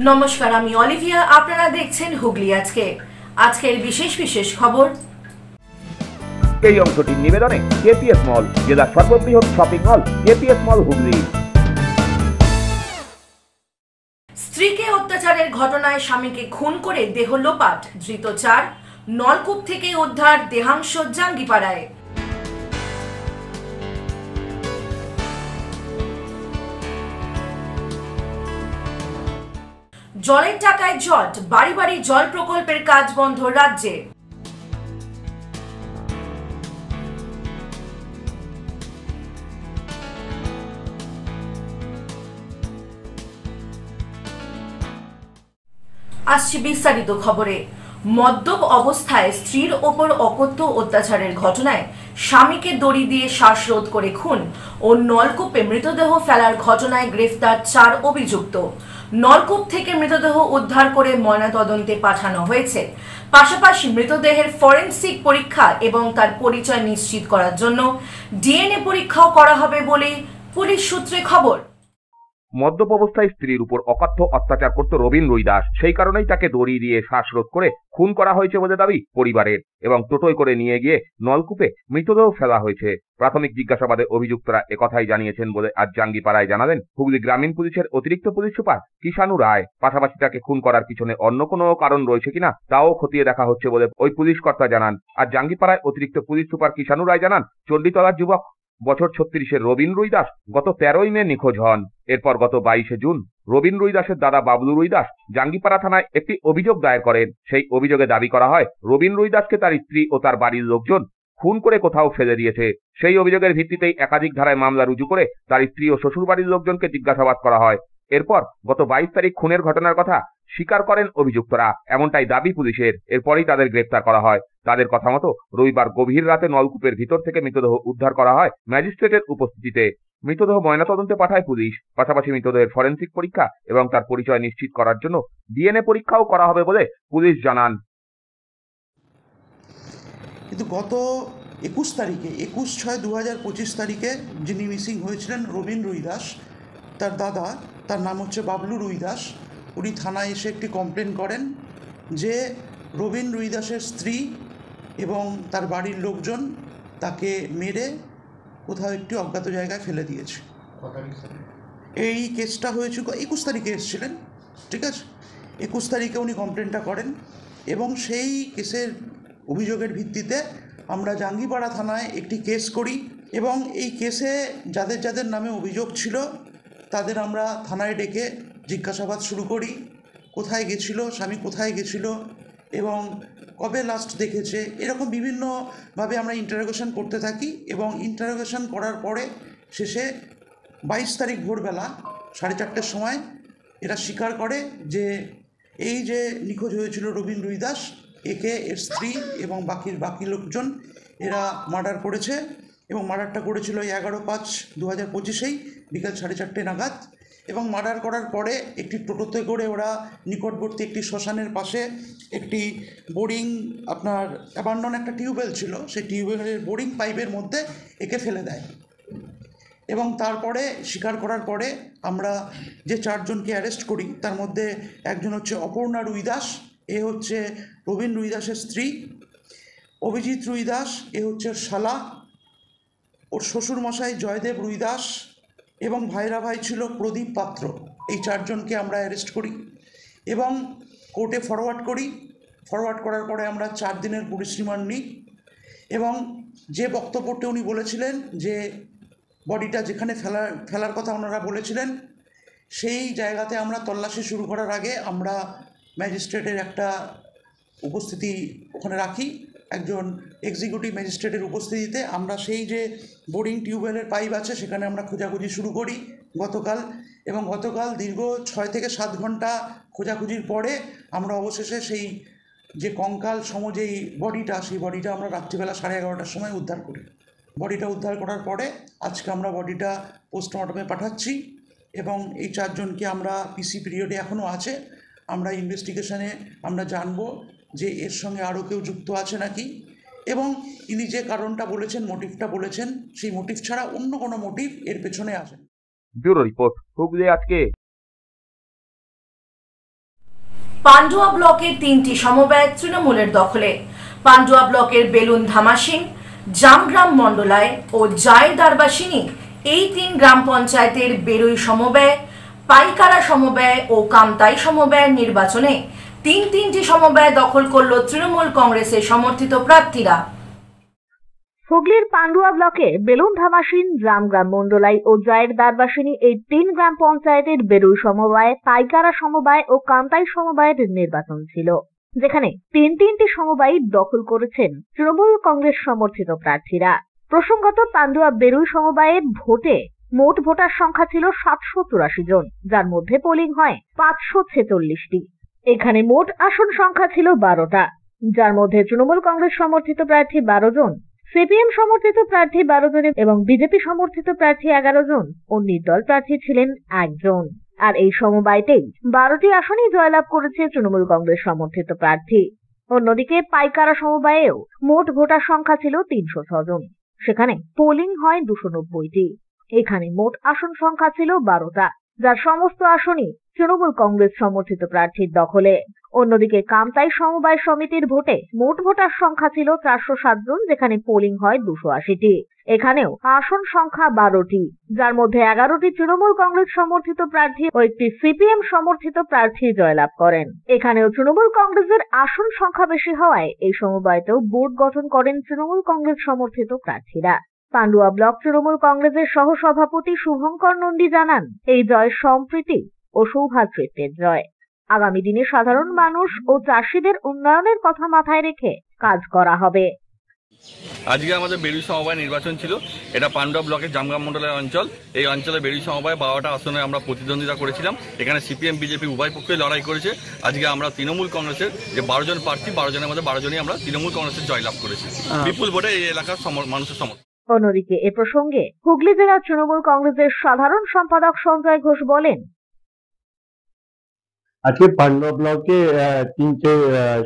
নমস্কার, আমি অলিভিয়া। আপনারা দেখছেন হুগলি আজকে। আজকের বিশেষ বিশেষ খবর। এই অংশটির নিবেদনে কেপিএস মল, জেলার সর্ববৃহৎ শপিং মল কেপিএস মল হুগলি। স্ত্রীকে অত্যাচারের ঘটনায় স্বামীকে খুন করে দেহ লোপাট, ধৃত 4। নলকূপ থেকে উদ্ধার দেহাংশ জাঙ্গিপাড়ায়। জলের টাকায় জট, বাড়ি বাড়ি জল প্রকল্পের কাজ বন্ধ রাজ্যে। আসছি বিস্তারিত খবরে। মদ্যপ অবস্থায় স্ত্রীর ওপর অকথ্য অত্যাচারের ঘটনায় স্বামীকে দড়ি দিয়ে শ্বাসরোধ করে খুন ও নলকূপে মৃতদেহ ফেলার ঘটনায় গ্রেফতার 4 অভিযুক্ত। নলকূপ থেকে মৃতদেহ উদ্ধার করে ময়নাতদন্তে পাঠানো হয়েছে। পাশাপাশি মৃতদেহের ফরেনসিক পরীক্ষা এবং তার পরিচয় নিশ্চিত করার জন্য ডিএনএ পরীক্ষাও করা হবে বলে পুলিশ সূত্রে খবর। মদ্যপ অবস্থায় স্ত্রীর উপর অকথ্য অত্যাচার করত রবিন রুই দাস। সেই কারণেই তাকে দড়ি দিয়ে শ্বাসরোধ করে খুন করা হয়েছে বলে দাবি পরিবারের, এবং টোটোয় করে নিয়ে গিয়ে নলকূপে মৃতদেহ ফেলা হয়েছে। প্রাথমিক জিজ্ঞাসাবাদে অভিযুক্তরা একথাই জানিয়েছেন বলে আজ জাঙ্গিপাড়ায় জানালেন হুগলি গ্রামীণ পুলিশের অতিরিক্ত পুলিশ সুপার কিষাণু রায়। পাশাপাশি তাকে খুন করার পিছনে অন্য কোনো কারণ রয়েছে কিনা তাও খতিয়ে দেখা হচ্ছে বলে ওই পুলিশ কর্তা জানান। আর জাঙ্গিপাড়ায় অতিরিক্ত পুলিশ সুপার কিষাণু রায় জানান, চণ্ডীতলার যুবক বছর 36-এর রবিন রুই দাস গত 13ই মে নিখোঁজ হন। এরপর গত 22শে জুন রবিন রুই দাসের দাদা বাবলু রুই দাস জাঙ্গিপাড়া থানায় একটি অভিযোগ দায়ের করেন। সেই অভিযোগে দাবি করা হয় রবিন রুই দাসকে তার স্ত্রী ও তার বাড়ির লোকজন খুন করে কোথাও ফেলে দিয়েছে। সেই অভিযোগের ভিত্তিতেই একাধিক ধারায় মামলা রুজু করে তার স্ত্রী ও শ্বশুরবাড়ির লোকজনকে জিজ্ঞাসাবাদ করা হয়। এরপর গত 22 তারিখ খুনের ঘটনার কথা স্বীকার করেন অভিযুক্তরা, এমনটাই দাবি পুলিশের। এরপরই তাদের গ্রেফতার করা হয়। তাদের কথা মতো রবিবার গভীর রাতে নলকূপের ভিতর থেকে মৃতদেহ উদ্ধার করা হয় ম্যাজিস্ট্রেটের উপস্থিতিতে। মৃতদেহ ময়নাতদন্তে পাঠায় পুলিশ। পাশাপাশি মৃতদেহের ফরেনসিক পরীক্ষা এবং তার পরিচয় নিশ্চিত করার জন্য ডিএনএ পরীক্ষাও করা হবে বলে পুলিশ জানান। কিন্তু গত 21 তারিখে 21/6/2025 তারিখে যিনি মিসিং হয়েছিলেন রবিন রুই দাস, তার দাদা, তার নাম হচ্ছে বাবলু রুই দাস, উনি থানায় এসে একটি কমপ্লেন করেন যে রবিন রুই দাসের স্ত্রী এবং তার বাড়ির লোকজন তাকে মেরে কোথাও একটি অজ্ঞাত জায়গায় ফেলে দিয়েছে। এই কেসটা হয়েছিল 21 তারিখে এসেছিলেন, ঠিক আছে। 21 তারিখে উনি কমপ্লেনটা করেন এবং সেই কেসের অভিযোগের ভিত্তিতে আমরা জাঙ্গিপাড়া থানায় একটি কেস করি এবং এই কেসে যাদের যাদের নামে অভিযোগ ছিল তাদের আমরা থানায় ডেকে জিজ্ঞাসাবাদ শুরু করি। কোথায় গেছিল, স্বামী কোথায় গেছিল এবং কবে লাস্ট দেখেছে, এরকম বিভিন্নভাবে আমরা ইন্টারোগেশন করতে থাকি এবং ইন্টারোগেশন করার পরে শেষে 22 তারিখ ভোরবেলা 4:30-র সময় এরা স্বীকার করে যে এই যে নিখোঁজ হয়েছিল রবিন রুই দাস, একে এর স্ত্রী এবং বাকি লোকজন এরা মার্ডার করেছে এবং মার্ডারটা করেছিল 11/5/2025 বিকাল 4:30 নাগাদ। এবং মার্ডার করার পরে একটি টোটোতে করে ওরা নিকটবর্তী একটি শ্মশানের পাশে একটি বোরিং, আপনার অ্যাবান্ডন একটা টিউবওয়েল ছিল, সেই টিউবওয়েলের বোরিং পাইপের মধ্যে একে ফেলে দেয়। এবং তারপরে স্বীকার করার পরে আমরা যে 4 জনকে অ্যারেস্ট করি তার মধ্যে একজন হচ্ছে অপর্ণা রুই দাস, এ হচ্ছে রবিন রুই দাসের স্ত্রী। অভিজিৎ রুই দাস, এ হচ্ছে শালা, ওর শ্বশুরমশাই জয়দেব রুই দাস এবং ভাইরা ভাই ছিল প্রদীপ পাত্র। এই 4 জনকে আমরা অ্যারেস্ট করি এবং কোর্টে ফরওয়ার্ড করি। ফরওয়ার্ড করার পরে আমরা 4 দিনের পুলিশ রিমান্ড নিই এবং যে বক্তব্যটি উনি বলেছিলেন যে বডিটা যেখানে ফেলার কথা ওনারা বলেছিলেন সেই জায়গাতে আমরা তল্লাশি শুরু করার আগে আমরা ম্যাজিস্ট্রেটের একটা উপস্থিতি ওখানে রাখি, একজন এক্সিকিউটিভ ম্যাজিস্ট্রেটের উপস্থিতিতে আমরা সেই যে বোরিং টিউবওয়েলের পাইপ আছে সেখানে আমরা খোঁজাখুঁজি শুরু করি গতকাল। এবং গতকাল দীর্ঘ 6 থেকে 7 ঘন্টা খোঁজাখুঁজির পরে আমরা অবশেষে সেই যে কঙ্কাল সম যেই বডিটা, সেই বডিটা আমরা রাত্রিবেলা 11:30টার সময় উদ্ধার করি। বডিটা উদ্ধার করার পরে আজকে আমরা বডিটা পোস্টমর্টমে পাঠাচ্ছি এবং এই 4 জনকে আমরা পিসি পিরিয়ডে এখনও আছে। আমরা ইনভেস্টিগেশনে আমরা জানবো যে এর সঙ্গে আরও কেউ যুক্ত আছে নাকি এবং ইনি যে কারণটা বলেছেন, মোটিভটা বলেছেন, সেই মোটিভ ছাড়া অন্য কোনো মোটিভ এর পেছনে আসেন। ব্যুরো রিপোর্ট, হুগলি আজকে। পান্ডুয়া ব্লকের 3টি সমবায় তৃণমূলের দখলে। পান্ডুয়া ব্লকের বেলুন ধামাসিং, জামগ্রাম মন্ডলায় ও জায়ের দারবাসিনী এই 3 গ্রাম পঞ্চায়েতের বেরুই সমবায়, পাইকারা সমবায় ও কামতাই সমবায়ের নির্বাচনে তিনটি সমবায় দখল করল তৃণমূল কংগ্রেসের সমর্থিত প্রার্থীরা। হুগলির পান্ডুয়া ব্লকে বেলুন ধামাসিন, জামগ্রাম মন্ডলাই ও জায়ের দারবাসিনী এই 3 গ্রাম পঞ্চায়েতের বেরুই সমবায়, পাইকারা সমবায় ও কামতাই সমবায়ের নির্বাচন ছিল, যেখানে তিনটি সমবায় দখল করেছেন তৃণমূল কংগ্রেস সমর্থিত প্রার্থীরা। প্রসঙ্গত, পান্ডুয়া বেরুই সমবায়ের ভোটে মোট ভোটার সংখ্যা ছিল 784 জন, যার মধ্যে পোলিং হয় 546টি। এখানে মোট আসন সংখ্যা ছিল 12টা, যার মধ্যে তৃণমূল কংগ্রেস সমর্থিত প্রার্থী 12 জন, সিপিএম সমর্থিত প্রার্থী 12 জন এবং বিজেপি সমর্থিত প্রার্থী 11 জন ও নির্দল প্রার্থী ছিলেন 1 জন। আর এই সমবায়তেই 12টি আসনই জয়লাভ করেছে তৃণমূল কংগ্রেস সমর্থিত প্রার্থী। অন্যদিকে পাইকারা সমবায়েও মোট ভোটার সংখ্যা ছিল 306 জন, সেখানে পোলিং হয় 290টি। এখানে মোট আসন সংখ্যা ছিল 12টা, যার সমস্ত আসনই তৃণমূল কংগ্রেস সমর্থিত প্রার্থীর দখলে। অন্যদিকে কামতাই সমবায় সমিতির ভোটে মোট ভোটার সংখ্যা ছিল 407 জন, যেখানে পোলিং হয় 280টি। এখানেও আসন সংখ্যা 12টি, যার মধ্যে 11টি তৃণমূল কংগ্রেস সমর্থিত প্রার্থী ও একটি সিপিএম সমর্থিত প্রার্থী জয়লাভ করেন। এখানেও তৃণমূল কংগ্রেসের আসন সংখ্যা বেশি হওয়ায় এই সমবায়তেও বোর্ড গঠন করেন তৃণমূল কংগ্রেস সমর্থিত প্রার্থীরা। পান্ডুয়া ব্লক তৃণমূল কংগ্রেসের সহসভাপতি শুভঙ্কর নন্দী জানান, এই জয় সম্প্রীতি ও সৌহার্দ্যের জয়। আগামী দিনে সাধারণ মানুষ ও চাষিদের উন্নয়নের কথা মাথায় রেখে কাজ করা হবে। আজকে আমাদের বেরুই সমবায় নির্বাচন ছিল। এটা পান্ডুয়া ব্লকের জামগ্রাম মন্ডলের অঞ্চল। এই অঞ্চলে বেরুই সমবায় 12টা আসনে আমরা প্রতিদ্বন্দ্বিতা করেছিলাম। এখানে সিপিএম বিজেপি উভয় পক্ষে লড়াই করেছে। আজকে আমরা তৃণমূল কংগ্রেসের যে 12 জন প্রার্থী, 12 জনের মধ্যে 12 জনই আমরা তৃণমূল কংগ্রেসের জয়লাভ করেছি বিপুল ভোটে এই এলাকার মানুষের সমর্থন। অন্যদিকে এ প্রসঙ্গে হুগলি জেলা তৃণমূল কংগ্রেসের সাধারণ সম্পাদক সঞ্জয় ঘোষ বলেন, আজকে পান্ডুয়া ব্লকে 3টে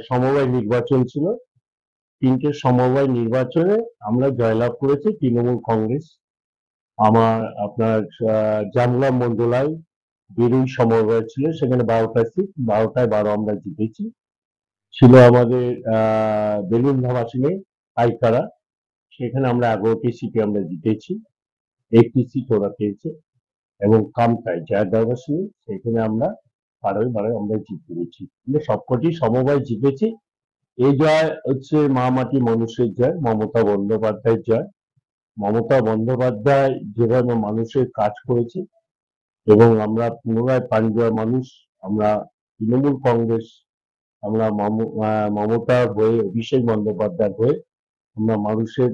সমবায় নির্বাচন ছিল। 3টে সমবায় নির্বাচনে আমরা জয়লাভ করেছি তৃণমূল কংগ্রেস। আপনার জামগ্রাম মন্ডলায় বেরুই সমবায় ছিল, সেখানে 12টা সিট, 12টায় 12 আমরা জিতেছি। ছিল আমাদের বেলুন ধামাসিনে পাইকারা, সেখানে আমরা 11টি সিটে আমরা জিতেছি, 1টি সিট ওরা পেয়েছে। এবং কামতাই জায়ের দারবাসিনী, সেখানে আমরা 12 আমরা জিতেছি। সবকটি সমবায় জিতেছি। এই জয় হচ্ছে মা মাটি মানুষের জয়, মমতা বন্দ্যোপাধ্যায়ের জয়। মমতা বন্দ্যোপাধ্যায় যেভাবে মানুষের কাজ করেছে এবং আমরা পুনরায় পান্ডুয়ার মানুষ, আমরা তৃণমূল কংগ্রেস, আমরা মমতার হয়ে, অভিষেক বন্দ্যোপাধ্যায়ের হয়ে আমরা মানুষের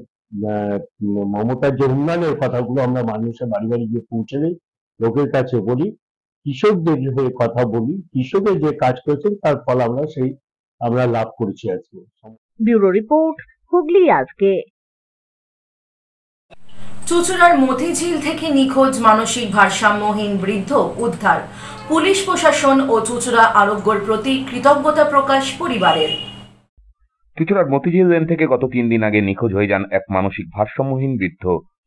মমতার যে উন্নয়নের কথাগুলো আমরা মানুষের বাড়ি বাড়ি গিয়ে পৌঁছে দিই, লোকের কাছে বলি, কৃষকদের হয়ে কথা বলি, কৃষকের যে কাজ করেছেন তার ফল আমরা লাভ করেছি আজকে। ব্যুরো রিপোর্ট, হুগলি আজকে। চুঁচুড়ার মতিঝিল থেকে নিখোঁজ মানসিক ভারসাম্যহীন বৃদ্ধ উদ্ধার। পুলিশ প্রশাসন ও চুঁচুড়া আরোগ্যর প্রতি কৃতজ্ঞতা প্রকাশ পরিবারের। চুঁচুড়ার মতিঝিল লেন থেকে গত 3 দিন আগে নিখোঁজ হয়ে যান এক মানসিক ভারসাম্যহীন বৃদ্ধ,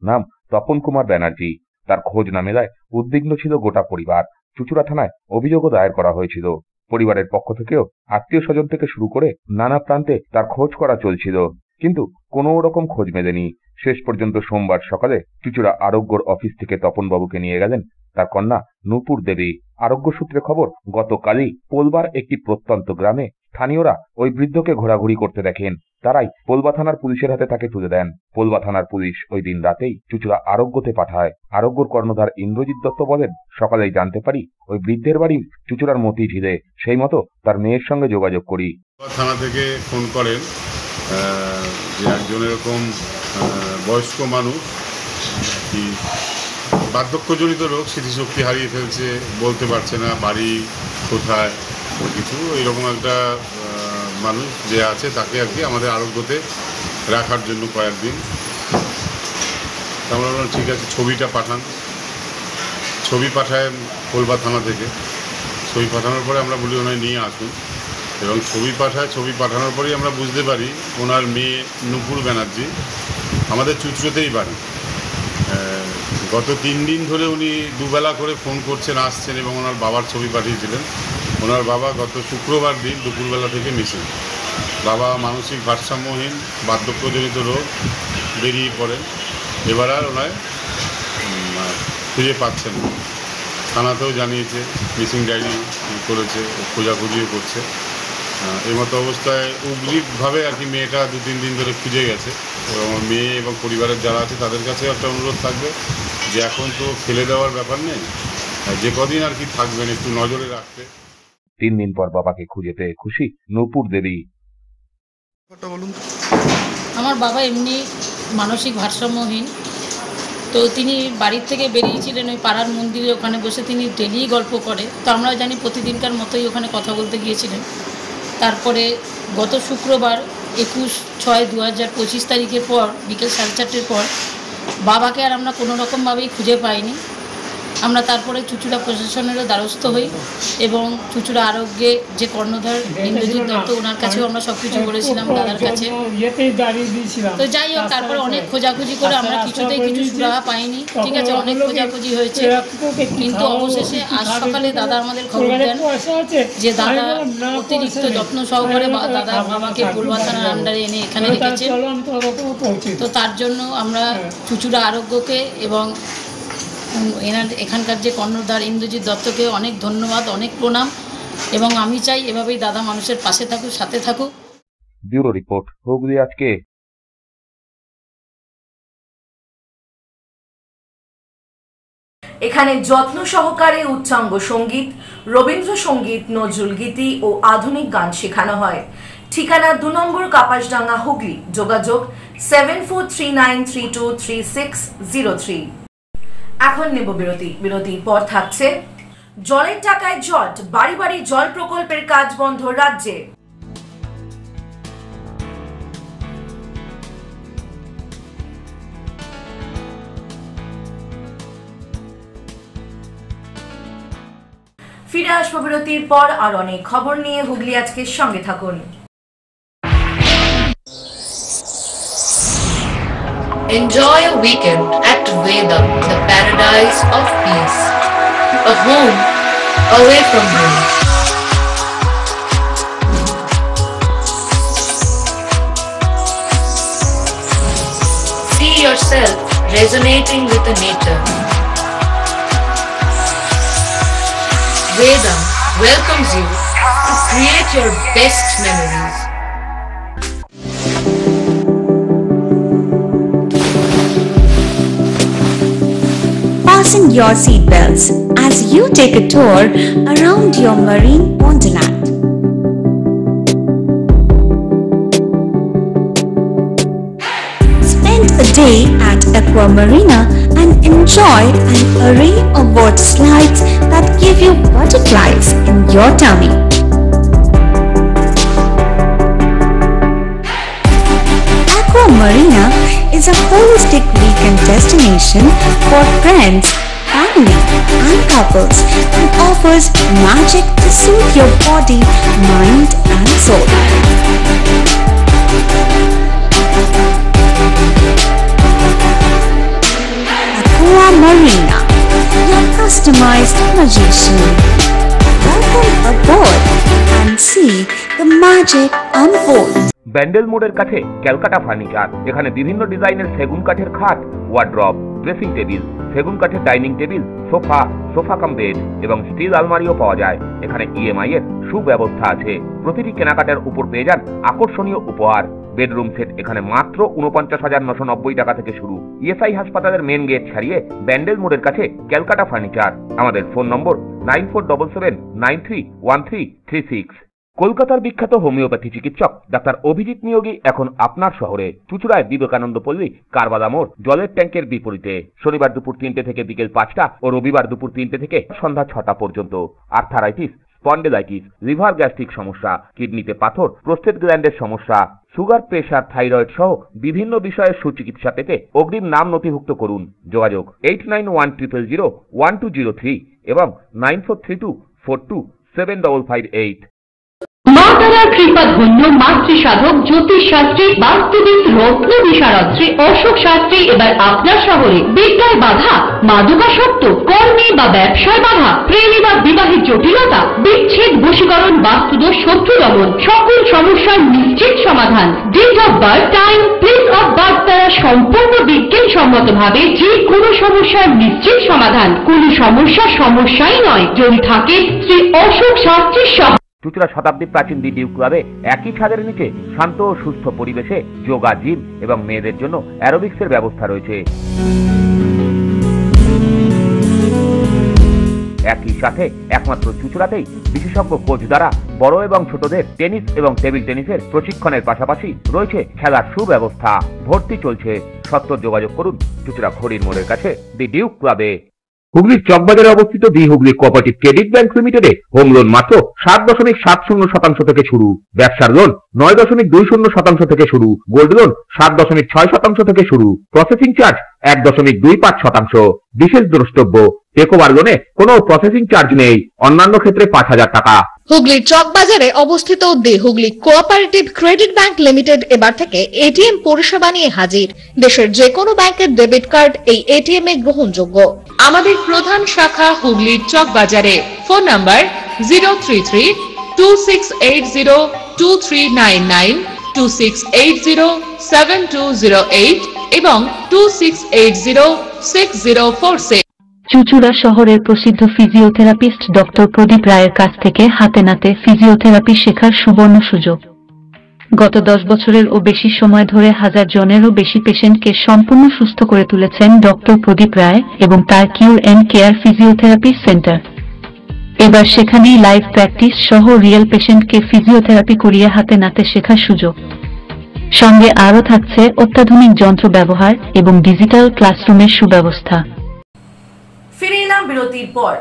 নাম তপন কুমার ব্যানার্জি। তার খোঁজ না মেলায় উদ্বিগ্ন ছিল গোটা পরিবার। চুঁচুড়া থানায় অভিযোগও দায়ের করা হয়েছিল। পরিবারের পক্ষ থেকেও আত্মীয় স্বজন থেকে শুরু করে নানা প্রান্তে তার খোঁজ করা চলছিল, কিন্তু কোনো রকম খোঁজ মেলেনি। শেষ পর্যন্ত সোমবার সকালে চুঁচুড়া আরোগ্যর অফিস থেকে তপনবাবুকে নিয়ে গেলেন তার কন্যা নূপুর দেবী। আরোগ্য সূত্রে খবর, গতকালই পোলবার একটি প্রত্যন্ত গ্রামে স্থানীয়রা ওই বৃদ্ধকে ঘোরাঘুরি করতে দেখেন। তারাই পোলবা থানার পুলিশের হাতে তাকে তুলে দেন। পোলবা থানার পুলিশ ওই দিন রাতেই চুঁচুড়া আরোগ্যতে পাঠায়। আরোগ্যর কর্ণধার ইন্দ্রজিৎ দত্ত বলেন, সকালেই জানতে পারি ওই বৃদ্ধের বাড়ি চুঁচুড়ার মতিঝিলে। সেই মতো তার মেয়ের সঙ্গে যোগাযোগ করি। থানা থেকে ফোন করেন যে একজন এরকম বয়স্ক মানুষ কি বার্ধক্যজনিত রোগ, স্মৃতিশক্তি হারিয়ে ফেলছে, বলতে পারছে না বাড়ি কোথায় কিছু, এইরকম একটা মানুষ যে আছে তাকে আর কি আমাদের আরোগ্যতে রাখার জন্য কয়েকদিন। আমরা বললাম ঠিক আছে, ছবিটা পাঠান। ছবি পাঠায় পোলবা থানা থেকে। ছবি পাঠানোর পরে আমরা বলি ওনায় নিয়ে আসুন, এবং ছবি পাঠানোর পরেই আমরা বুঝতে পারি ওনার মেয়ে নূপুর ব্যানার্জি আমাদের চুঁচুড়োতেই বাড়ি। গত 3 দিন ধরে উনি দুবেলা করে ফোন করছেন, আসছেন, এবং ওনার বাবার ছবি পাঠিয়েছিলেন। ওনার বাবা গত শুক্রবার দিন দুপুরবেলা থেকে মিসিং। বাবা মানসিক ভারসাম্যহীন, বার্ধক্যজনিত রোগ, বেরিয়ে পড়েন। এবার আর ওনায় খুঁজে পাচ্ছেন না। থানাতেও জানিয়েছে, মিসিং ডায়েরি করেছে, খোঁজাখুঁজিও করছে। এই মতো অবস্থায় উগ্রীবভাবে আর কি মেয়েটা 2-3 দিন ধরে খুঁজে গেছে। এবং মেয়ে এবং পরিবারের যারা আছে তাদের কাছে একটা অনুরোধ থাকবে যে এখন তো ফেলে দেওয়ার ব্যাপার নেই, যে কদিন আর কি থাকবেন একটু নজরে রাখতে। 3 দিন পর বাবাকে খুঁজে পেয়ে খুশি নূপুর দেবী। আমার বাবা এমনি মানসিক ভারসাম্যহীন, তো তিনি বাড়ির থেকে বেরিয়েছিলেন ওই পাড়ার মন্দিরে, ওখানে বসে তিনি ডেলি গল্প করে। তো আমরা জানি প্রতিদিনকার মতোই ওখানে কথা বলতে গিয়েছিলেন। তারপরে গত শুক্রবার 21/6/2025 তারিখের পর বিকেল 4:30 পর বাবাকে আর আমরা কোনো রকমভাবেই খুঁজে পাইনি। আমরা তারপরে চুঁচুড়া প্রশাসনেরও দ্বারস্থ হই এবং চুঁচুড়া আরোগ্যে যে কর্ণধার ইন্দ্রজিৎ দত্ত, ওনার কাছেও আমরা সব কিছু বলেছিলাম, দাদার কাছে। তো যাই হোক, তারপরে অনেক খোঁজাখুঁজি করে আমরা কিছুতেই কিছু সুরাহা পাইনি। ঠিক আছে, অনেক খোঁজাখুঁজি হয়েছে, কিন্তু অবশেষে আজ সকালে দাদা আমাদের খবর দেন যে দাদা অতিরিক্ত যত্ন সহকারে দাদা বাবাকে গোলবা থানার আন্ডারে এনে এখানে রেখেছে। তো তার জন্য আমরা চুঁচুড়া আরোগ্যকে এবং এখানকার যে কর্ণধার ইন্দ্রজিৎ দত্তকে অনেক ধন্যবাদ, অনেক প্রণাম, এবং আমি চাই এভাবেই দাদা মানুষের পাশে থাকুক, সাথে থাকুক। ব্যুরো রিপোর্ট, হুগলি আজকে। এখানে যত্ন সহকারে উচ্চাঙ্গ সঙ্গীত, রবীন্দ্রসঙ্গীত, নজরুল গীতি ও আধুনিক গান শেখানো হয়। ঠিকানা 2 নম্বর কাপাসডাঙ্গা, হুগলি। যোগাযোগ 7439323603। এখন নেব বিরতি। বিরতির পর থাকছে জলের টাকায় জট, বাড়ি বাড়ি জল প্রকল্পের কাজ বন্ধ রাজ্যে। ফিরে আসবো বিরতির পর আর অনেক খবর নিয়ে। হুগলি আজকের সঙ্গে থাকুন। Enjoy a weekend at Vedam, the paradise of peace. A home away from home. See yourself resonating with the nature. Vedam welcomes you to create your best memories. Fasten your seatbelts as you take a tour around your marine wonderland. Spend a day at Aqua Marina and enjoy an array of water slides that give you butterflies in your tummy. Aqua Marina is a holistic weekend destination for friends, family and couples and offers magic to soothe your body, mind and soul. Aqua Marina, your customized magician. Welcome aboard and see the magic unfold. Bandel মোড়ের কাছে Calcutta furniture. এখানে বিভিন্ন ডিজাইনের সেগুন কাঠের খাট, wardrobe, dressing table, সেগুন কাঠের dining table, sofa cum bed এবং স্টিল আলমারিও পাওয়া যায়। এখানে ইএমআই এর সুব্যবস্থা আছে। প্রতিটি কেনাকাটার উপর পেয়ে যান আকর্ষণীয় উপহার। বেডরুম সেট এখানে মাত্র 49,990 টাকা থেকে শুরু। ইএসআই হাসপাতালের মেন গেট ছাড়িয়ে ব্যান্ডেল মোড়ের কাছে ক্যালকাটা ফার্নিচার। আমাদের ফোন নম্বর 9477931336। কলকাতার বিখ্যাত হোমিওপ্যাথি চিকিৎসক ডাক্তার অভিজিৎ নিয়োগী এখন আপনার শহরে চুঁচুড়ায় বিবেকানন্দ পল্লী, কারবাদা মোড়, জলের ট্যাঙ্কের বিপরীতে। শনিবার দুপুর 3টে থেকে বিকেল 5টা ও রবিবার দুপুর 3টে থেকে সন্ধ্যা 6টা পর্যন্ত। আর্থারাইটিস, স্পন্ডেলাইটিস, লিভার গ্যাস্ট্রিক সমস্যা, কিডনিতে পাথর, প্রোস্টেট গ্ল্যান্ডের সমস্যা, সুগার, প্রেশার, থাইরয়েড সহ বিভিন্ন বিষয়ের সুচিকিৎসা পেতে অগ্রিম নাম নথিভুক্ত করুন। যোগাযোগ 8910001203 এবং 9432427558। মা তারার কৃপা ধন্য মাতৃ সাধক জ্যোতিষ শাস্ত্রী বাস্তুবিদ রত্ন বিশারদ শ্রী অশোক শাস্ত্রী এবার আপনার শহরে বিদ্যায় বাধা, মাদকাসক্ত, কর্মে বা ব্যবসায় বাধা, প্রেমে বা বিবাহের জটিলতা, বিচ্ছেদ, বশীকরণ, বাস্তুদোষ, শত্রু দমন, সকল সমস্যার নিশ্চিত সমাধান। Date of birth, time, place of birth দ্বারা সম্পূর্ণ বিজ্ঞানসম্মত ভাবে যে কোনো সমস্যার নিশ্চিত সমাধান। কোন সমস্যাই নয় যদি থাকে শ্রী অশোক শাস্ত্রীর সহ। চুঁচুড়া শতাব্দী প্রাচীন দি ডিউক ক্লাবে একই ছাদের নিচে শান্ত ও সুস্থ পরিবেশে যোগা, জিম এবং মেয়েদের জন্য অ্যারোবিক্সের ব্যবস্থা রয়েছে। একই সাথে একমাত্র চুঁচুড়াতেই বিশেষজ্ঞ কোচ দ্বারা বড় এবং ছোটদের টেনিস এবং টেবিল টেনিসের প্রশিক্ষণের পাশাপাশি রয়েছে খেলার সুব্যবস্থা। ভর্তি চলছে। সত্তর যোগাযোগ করুন চুঁচুড়া ঘড়ির মোড়ের কাছে দি ডিউক ক্লাবে। হুগলির চকবাজারে অবস্থিত the Hooghly cooperative credit bank লিমিটেডে হোম লোন মাত্র 7.70% থেকে শুরু, ব্যবসার লোন 9.20% থেকে শুরু, গোল্ড লোন 7.6% থেকে শুরু, প্রসেসিং চার্জ 1.25%। বিশেষ দ্রষ্টব্য, টেকওভার লোনে কোনো প্রসেসিং চার্জ নেই, অন্যান্য ক্ষেত্রে 5,000 টাকা। হুগলির চকবাজারে অবস্থিত the Hooghly cooperative credit bank limited এবার থেকে এটিএম পরিষেবা নিয়ে হাজির। দেশের যে কোনো ব্যাংকের ডেবিট কার্ড এই এটিএম এ গ্রহণযোগ্য। আমাদের প্রধান শাখা হুগলির চকবাজারে। ফোন নাম্বার 033-2680-2399, 2680-7208 এবং 2680-6046। চুঁচুড়া শহরের প্রসিদ্ধ ফিজিওথেরাপিস্ট ডক্টর প্রদীপ রায়ের কাছ থেকে হাতে নাতে ফিজিওথেরাপি শেখার সুবর্ণ সুযোগ। গত 10 বছরের ও বেশি সময় ধরে 1000 জনেরও বেশি পেশেন্টকে সম্পূর্ণ সুস্থ করে তুলেছেন ডক্টর প্রদীপ রায় এবং তার কিউর এন্ড কেয়ার ফিজিওথেরাপি সেন্টার। এবার সেখানেই লাইভ প্র্যাকটিস সহ রিয়েল পেশেন্টকে ফিজিওথেরাপি করিয়ে হাতে নাতে শেখার সুযোগ। সঙ্গে আরও থাকছে অত্যাধুনিক যন্ত্র ব্যবহার এবং ডিজিটাল ক্লাসরুমের সুব্যবস্থা। ফিরে এলাম বিরতির পর।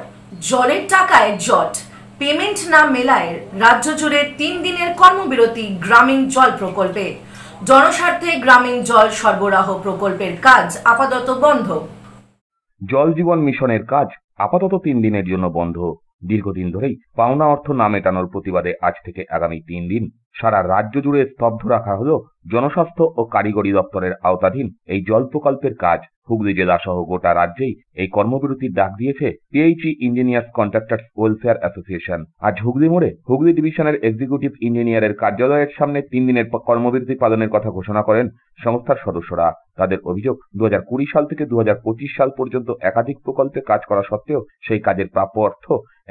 জলের টাকায় জট, পেমেন্ট না মেলায় রাজ্য জুড়ে 3 দিনের কর্মবিরতি গ্রামীণ জল প্রকল্পে। জনস্বার্থে গ্রামীণ জল সরবরাহ প্রকল্পের কাজ আপাতত বন্ধ। জল জীবন মিশনের কাজ আপাতত 3 দিনের জন্য বন্ধ। দীর্ঘদিন ধরেই পাওনা অর্থ না মেটানোর প্রতিবাদে আজ থেকে আগামী 3 দিন সারা রাজ্য জুড়ে স্তব্ধ রাখা হলো জনস্বাস্থ্য ও কারিগরি দপ্তরের আওতাধীন এই জল প্রকল্পের কাজ। হুগলি জেলা সহ গোটা রাজ্যেই এই কর্মবিরতির ডাক দিয়েছে PHE engineers contractors welfare association. আজ হুগলি মোড়ে হুগলি ডিভিশনের এক্সিকিউটিভ ইঞ্জিনিয়ারের কার্যালয়ের সামনে 3 দিনের কর্মবিরতি পালনের কথা ঘোষণা করেন সংস্থার সদস্যরা। তাদের অভিযোগ, 2020 সাল থেকে 2025 সাল পর্যন্ত একাধিক প্রকল্পে কাজ করা সত্ত্বেও সেই কাজের প্রাপ্য অর্থ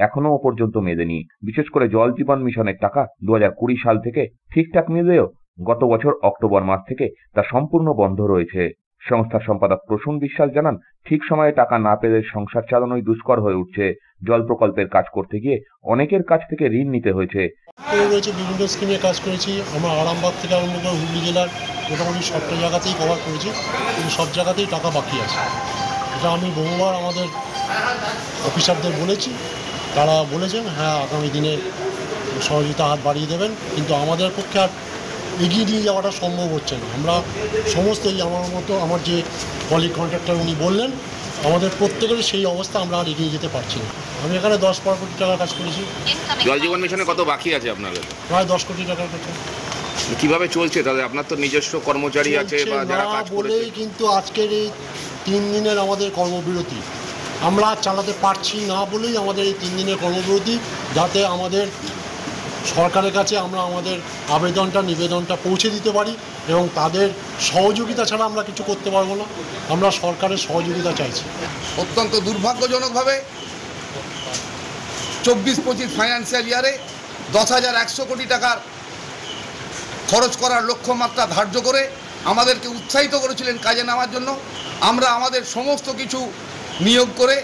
এখনো পর্যন্ত মেলেনি। বিশেষ করে জল জীবন মিশনের টাকা 2020 সাল থেকে ঠিকঠাক মিললেও গত বছর অক্টোবর মাস থেকে তা সম্পূর্ণ বন্ধ রয়েছে। সংস্থার সম্পাদক প্রসূন বিশ্বাস জানান, ঠিক সময়ে টাকা না পেলে সংসার চালানোই দুষ্কর হয়ে উঠছে। জল প্রকল্পের কাজ করতে গিয়ে অনেকের কাছ থেকে ঋণ নিতে হয়েছে। বিভিন্ন স্কিমে কাজ করেছি আমরা, আরামবাগ থেকে আরম্ভ করে হুগলি জেলার মোটামুটি সবটা জায়গাতেই কভার করেছি, কিন্তু সব জায়গাতেই টাকা বাকি আছে। এটা আমি বহুবার আমাদের অফিসারদের বলেছি, তারা বলেছেন হ্যাঁ আগামী দিনে সহযোগিতা হাত বাড়িয়ে দেবেন, কিন্তু আমাদের পক্ষে আর এগিয়ে নিয়ে যাওয়াটা সম্ভব হচ্ছে না। আমরা সমস্তই আমার মতো আমার যে কলিগ কন্ট্রাক্টর উনি বললেন, আমাদের প্রত্যেকের সেই অবস্থা আমরা আর এগিয়ে যেতে পারছি না। আমি এখানে 10-12 কোটি টাকার কাজ করেছি। জল জীবন মিশনে কত বাকি আছে আপনাদের? প্রায় 10 কোটি টাকার কাছে। কিভাবে চলছে তাহলে? আপনার তো নিজস্ব কর্মচারী আছে বা যারা কাজ বলেই কিন্তু আজকের এই 3 দিনের আমাদের কর্মবিরতি আমরা চালাতে পারছি না বলেই আমাদের এই 3 দিনের কর্মবিরতি, যাতে আমাদের সরকারের কাছে আমরা আমাদের নিবেদনটা পৌঁছে দিতে পারি এবং তাদের সহযোগিতা ছাড়া আমরা কিছু করতে পারবো না। আমরা সরকারের সহযোগিতা চাইছি। অত্যন্ত দুর্ভাগ্যজনকভাবে 24-25 ফাইন্যান্সিয়াল ইয়ারে 10,100 কোটি টাকার খরচ করার লক্ষ্যমাত্রা ধার্য করে আমাদেরকে উৎসাহিত করেছিলেন কাজে নামার জন্য। আমরা আমাদের সমস্ত কিছু নিয়োগ করে,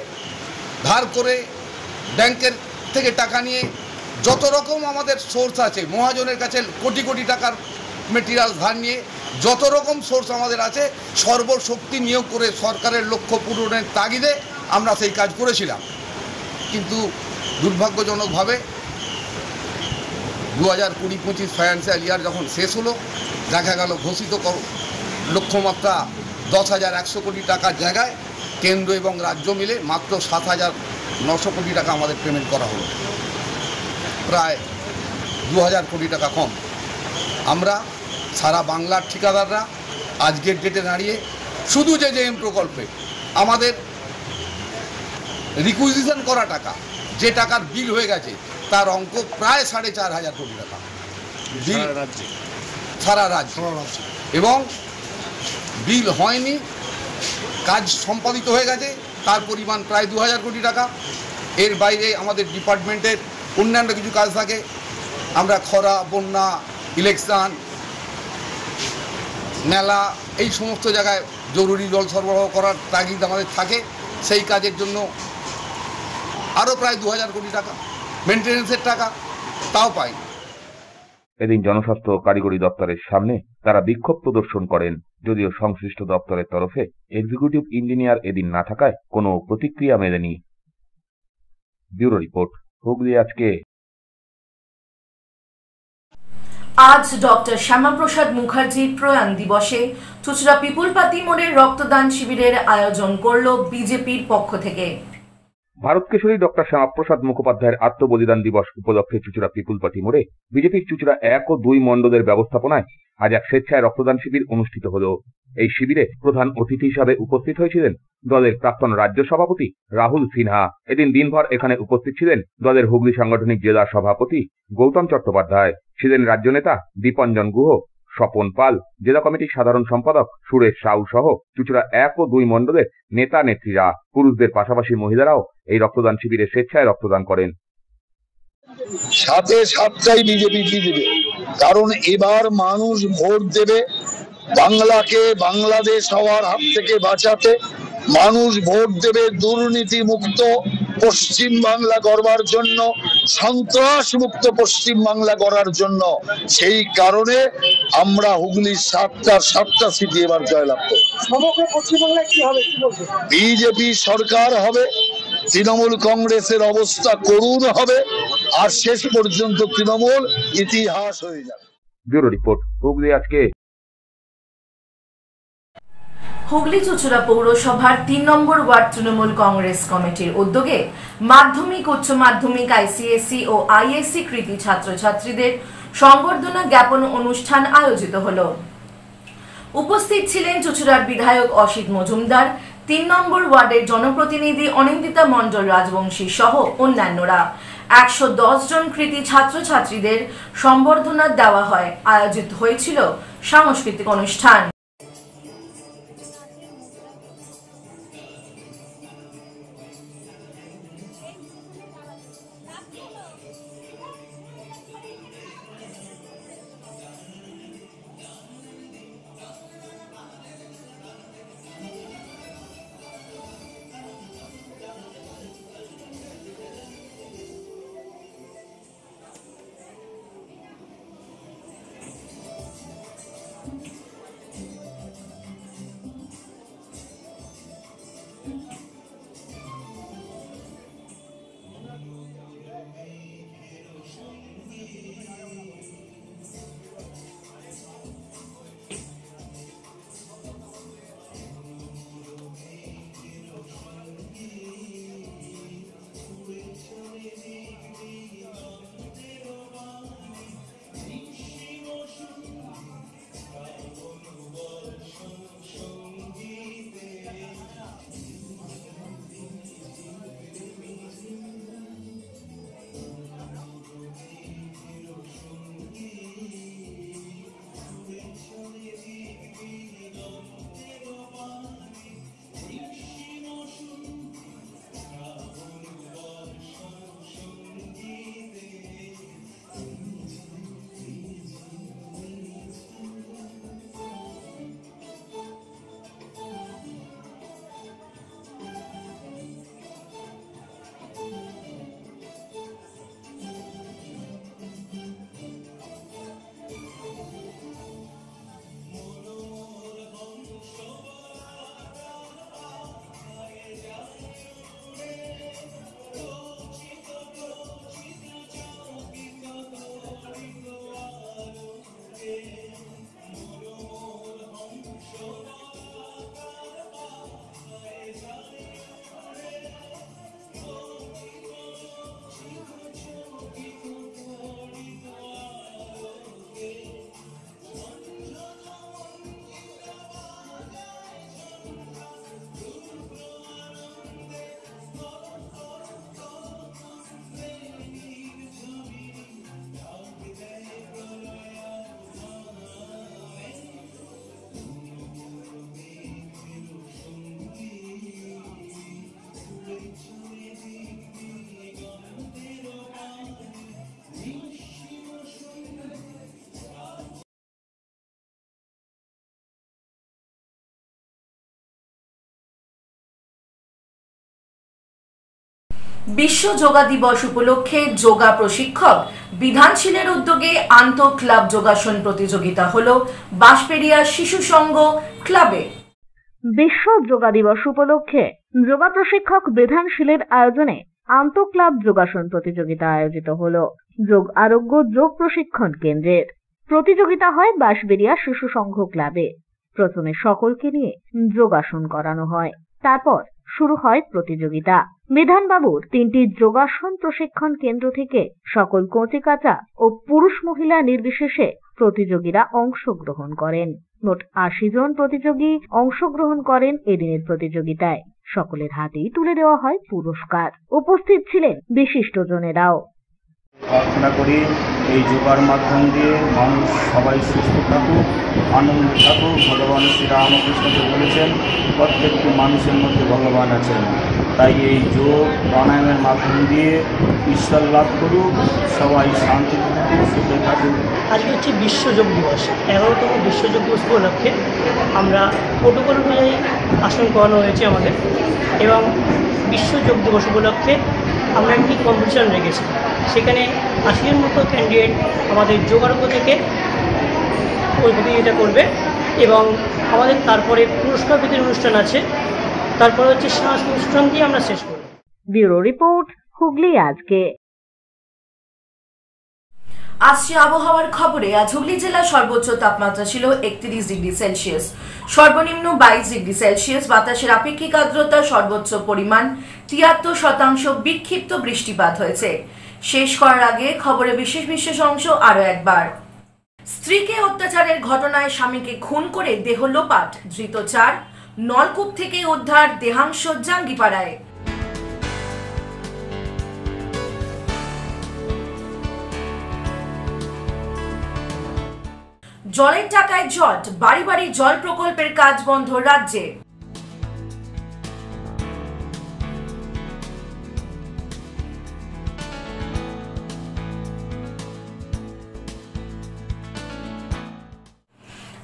ধার করে, ব্যাংকের থেকে টাকা নিয়ে, যত রকম আমাদের সোর্স আছে, মহাজনের কাছে কোটি কোটি টাকার মেটেরিয়াল ধার নিয়ে যত রকম সোর্স আমাদের আছে, সর্বশক্তি নিয়োগ করে সরকারের লক্ষ্য পূরণের তাগিদে আমরা সেই কাজ করেছিলাম। কিন্তু দুর্ভাগ্যজনকভাবে 2020-25 ফাইন্যান্সিয়াল ইয়ার যখন শেষ হলো, দেখা গেল ঘোষিত লক্ষ্যমাত্রা 10,100 কোটি টাকার জায়গায় কেন্দ্র এবং রাজ্য মিলে মাত্র 7,900 কোটি টাকা আমাদের পেমেন্ট করা হলো। প্রায় 2000 কোটি টাকা কম। আমরা সারা বাংলার ঠিকাদাররা আজকের ডেটে দাঁড়িয়ে শুধু জেজেএম প্রকল্পে আমাদের রিকুইজিশন করা টাকা, যে টাকার বিল হয়ে গেছে তার অঙ্ক প্রায় 4500 কোটি টাকা বিল সারা রাজ্য, এবং বিল হয়নি, কাজ সম্পাদিত হয়ে গেছে তার পরিমাণ প্রায় 2000 কোটি টাকা। এর বাইরে আমাদের ডিপার্টমেন্টের অন্যান্য কিছু কাজ থাকে, আমরা খরা, বন্যা, ইলেকশন, মেলা, এই সমস্ত জায়গায় জরুরি জল সরবরাহ করার তাগিদ আমাদের থাকে, সেই কাজের জন্য আরও প্রায় 2000 কোটি টাকা মেনটেন্যান্সের টাকা, তাও পাই। এদিন জনস্বাস্থ্য কারিগরি দপ্তরের সামনে তারা বিক্ষোভ প্রদর্শন করেন, যদিও সংশ্লিষ্ট দপ্তরের তরফে এক্সিকিউটিভ ইঞ্জিনিয়ার এদিন না থাকায় কোনো প্রতিক্রিয়া মেলেনি। ব্যুরো রিপোর্ট, হুগলি আজকে। আজ ডক্টর শ্যামাপ্রসাদ মুখার্জির প্রয়াণ দিবসে চুঁচুড়া পিপুলপাতি মোড়ের রক্তদান শিবিরের আয়োজন করল বিজেপির পক্ষ থেকে। ভারত কেশরী ডক্টর শ্যামাপ্রসাদ মুখোপাধ্যায়ের আত্মবলিদান দিবস উপলক্ষে চুঁচুড়া পিপুলপাতি মোড়ে বিজেপির চুঁচুড়া 1 ও 2 মণ্ডলের ব্যবস্থাপনায় আজ এক স্বেচ্ছায় রক্তদান শিবির অনুষ্ঠিত হল। এই শিবিরে প্রধান অতিথি হিসাবে উপস্থিত হয়েছিলেন দলের প্রাক্তন রাজ্য সভাপতি রাহুল সিনহা। এদিন দিনভর এখানে উপস্থিত ছিলেন দলের হুগলি সাংগঠনিক জেলা সভাপতি গৌতম চট্টোপাধ্যায়, ছিলেন রাজ্য নেতা দীপঞ্জন গুহ, স্বপন পাল, জেলা কমিটির সাধারণ সম্পাদক সুরেশ সাউ সহ চুঁচুড়া 1 ও 2 মণ্ডলের নেতা নেত্রীরা। পুরুষদের পাশাপাশি মহিলারাও এই রক্তদান শিবিরে স্বেচ্ছায় রক্তদান করেন। সাথে সাতটাই বিজেপি জিতবে, কারণ এবার মানুষ ভোট দেবে বাংলাকে বাংলাদেশ হওয়ার হাত থেকে বাঁচাতে। মানুষ ভোট দেবে দুর্নীতি মুক্ত পশ্চিম বাংলা গড়বার জন্য, সন্ত্রাস মুক্ত পশ্চিম বাংলা গড়ার জন্য। সেই কারণে আমরা হুগলির 7টা সিটি এবার জয়লাভ করব। সমগ্র পশ্চিমবাংলায় কি হবে, কি বলছে? বিজেপি সরকার হবে, তৃণমূল কংগ্রেসের অবস্থা করুণ হবে, আর শেষ পর্যন্ত তৃণমূল ইতিহাস হয়ে যাবে। ব্যুরো রিপোর্ট, হুগলি আজকে। হুগলি চুঁচুড়া পৌরসভার 3 নম্বর ওয়ার্ড তৃণমূল কংগ্রেস কমিটির উদ্যোগে মাধ্যমিক, উচ্চ মাধ্যমিক, আইসিএসসি ও আইএসসি কৃতী ছাত্রছাত্রীদের সংবর্ধনা জ্ঞাপন অনুষ্ঠান আয়োজিত হল। উপস্থিত ছিলেন চুঁচুড়ার বিধায়ক অসিত মজুমদার, 3 নম্বর ওয়ার্ডের জনপ্রতিনিধি অনিন্দিতা মণ্ডল রাজবংশী সহ অন্যান্যরা। 110 জন কৃতী ছাত্রছাত্রীদের সংবর্ধনা দেওয়া হয়। আয়োজিত হয়েছিল সাংস্কৃতিক অনুষ্ঠান। বিশ্ব যোগা দিবস উপলক্ষে যোগা প্রশিক্ষক বিধানশীলের উদ্যোগে আন্ত ক্লাব যোগাসন প্রতিযোগিতা হলো বাঁশবেড়িয়া শিশু সংঘ ক্লাবে। বিশ্ব যোগা দিবস উপলক্ষে যোগা প্রশিক্ষক বিধানশীলের আয়োজনে আন্ত ক্লাব যোগাসন প্রতিযোগিতা আয়োজিত হলো যোগ আরোগ্য যোগ প্রশিক্ষণ কেন্দ্রের। প্রতিযোগিতা হয় বাঁশবেড়িয়া শিশু সংঘ ক্লাবে। প্রথমে সকলকে নিয়ে যোগাসন করানো হয়, তারপর শুরু হয় প্রতিযোগিতা। বিধানবাবুর 3টি যোগাসন প্রশিক্ষণ কেন্দ্র থেকে সকল কচিকাঁচা ও পুরুষ মহিলা নির্বিশেষে প্রতিযোগীরা অংশগ্রহণ করেন। মোট 80 জন প্রতিযোগী অংশগ্রহণ করেন এদিনের প্রতিযোগিতায়। সকলের হাতেই তুলে দেওয়া হয় পুরস্কার। উপস্থিত ছিলেন বিশিষ্টজনেরাও। প্রার্থনা করি এই যোগার মাধ্যম দিয়ে মানুষ সবাই সুস্থ থাকুক, আনন্দে থাকুক। ভগবান শ্রীরামকৃষ্ণকে বলেছেন প্রত্যেকটি মানুষের মধ্যে ভগবান আছেন, তাই এই যোগ প্রাণায়ামের মাধ্যম দিয়ে ঈশ্বর লাভ করুক, সবাই শান্তিতে থাকুক, সুখে থাকুক। আজকে হচ্ছে বিশ্ব যোগ দিবস। 11তম বিশ্ব যোগ দিবস উপলক্ষে আমরা প্রোটোকল অনুযায়ী আসন করানো হয়েছে আমাদের, এবং বিশ্ব যোগ দিবস উপলক্ষে আমরা একটি কম্পিটিশন রেখেছি। সেখানে 80-এর মতো ক্যান্ডিডেট আমাদের যোগারোগ্য থেকে ওই প্রতিযোগিতা করবে, এবং আমাদের তারপরে পুরস্কার বিতরণ অনুষ্ঠান আছে। তারপরে হচ্ছে সাংস্কৃতিক অনুষ্ঠান দিয়ে আমরা শেষ করব। ব্যুরো রিপোর্ট, হুগলি আজকে। আসছে আবহাওয়ার খবরে। আজ হুগলি জেলার সর্বোচ্চ তাপমাত্রা ছিল 31 ডিগ্রি সেলসিয়াস, সর্বনিম্ন 22 ডিগ্রি সেলসিয়াস। বাতাসের আপেক্ষিক আর্দ্রতা সর্বোচ্চ পরিমাণ 73%। বিক্ষিপ্ত বৃষ্টিপাত হয়েছে। শেষ করার আগে খবরে বিশেষ অংশ আরো একবার। স্ত্রীকে অত্যাচারের ঘটনায় স্বামীকে খুন করে দেহ লোপাট, ধৃত 4। নলকূপ থেকে উদ্ধার দেহাংশ জাঙ্গিপাড়ায়। জলের টাকায় জট, বাড়ি বাড়ি জল প্রকল্পের কাজ বন্ধ রাজ্যে।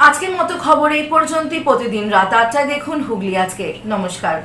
আজকের মতো খবর এই পর্যন্তই। প্রতিদিন রাত 8টায় দেখুন হুগলি আজকে। নমস্কার।